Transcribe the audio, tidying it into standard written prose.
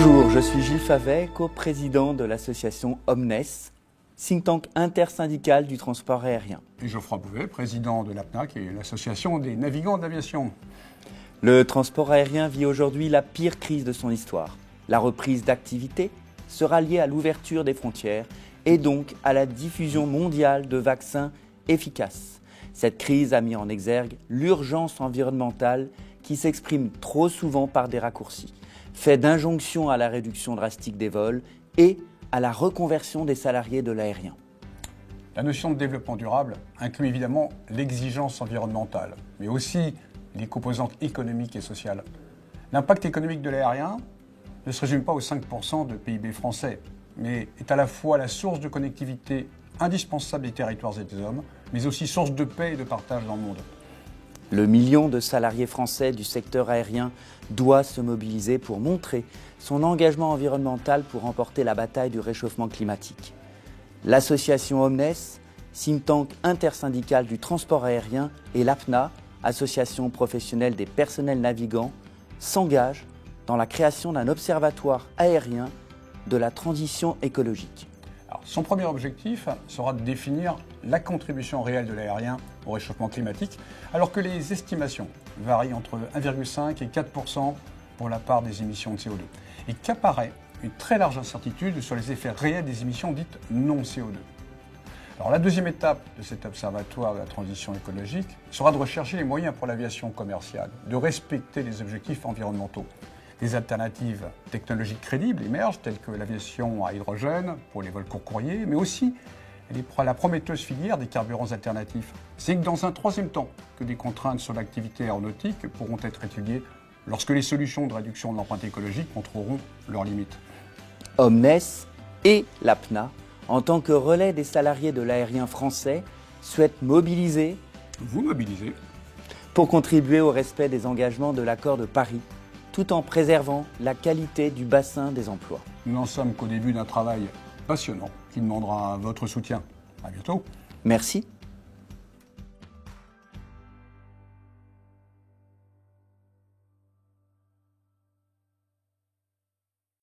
Bonjour, je suis Gilles Favet, coprésident de l'association Omnes, think tank intersyndical du transport aérien. Et Geoffroy Bouvet, président de l'APNA, qui est l'association des navigants d'aviation. Le transport aérien vit aujourd'hui la pire crise de son histoire. La reprise d'activité sera liée à l'ouverture des frontières et donc à la diffusion mondiale de vaccins efficaces. Cette crise a mis en exergue l'urgence environnementale qui s'exprime trop souvent par des raccourcis, fait d'injonctions à la réduction drastique des vols et à la reconversion des salariés de l'aérien. La notion de développement durable inclut évidemment l'exigence environnementale, mais aussi les composantes économiques et sociales. L'impact économique de l'aérien ne se résume pas aux 5% de PIB français, mais est à la fois la source de connectivité indispensable des territoires et des hommes, mais aussi source de paix et de partage dans le monde. Le million de salariés français du secteur aérien doit se mobiliser pour montrer son engagement environnemental pour remporter la bataille du réchauffement climatique. L'association Omnes, think tank intersyndical du transport aérien, et l'APNA, association professionnelle des personnels navigants, s'engagent dans la création d'un observatoire aérien de la transition écologique. Alors, son premier objectif sera de définir la contribution réelle de l'aérien au réchauffement climatique, alors que les estimations varient entre 1,5 et 4% pour la part des émissions de CO2, et qu'apparaît une très large incertitude sur les effets réels des émissions dites non CO2. Alors, la deuxième étape de cet observatoire de la transition écologique sera de rechercher les moyens pour l'aviation commerciale, de respecter les objectifs environnementaux. Des alternatives technologiques crédibles émergent, telles que l'aviation à hydrogène pour les vols court courriers, mais aussi la prometteuse filière des carburants alternatifs. C'est que dans un troisième temps que des contraintes sur l'activité aéronautique pourront être étudiées lorsque les solutions de réduction de l'empreinte écologique montreront leurs limites. Omnes et l'APNA, en tant que relais des salariés de l'aérien français, souhaitent mobiliser pour contribuer au respect des engagements de l'accord de Paris, tout en préservant la qualité du bassin des emplois. Nous n'en sommes qu'au début d'un travail passionnant qui demandera votre soutien. À bientôt. Merci.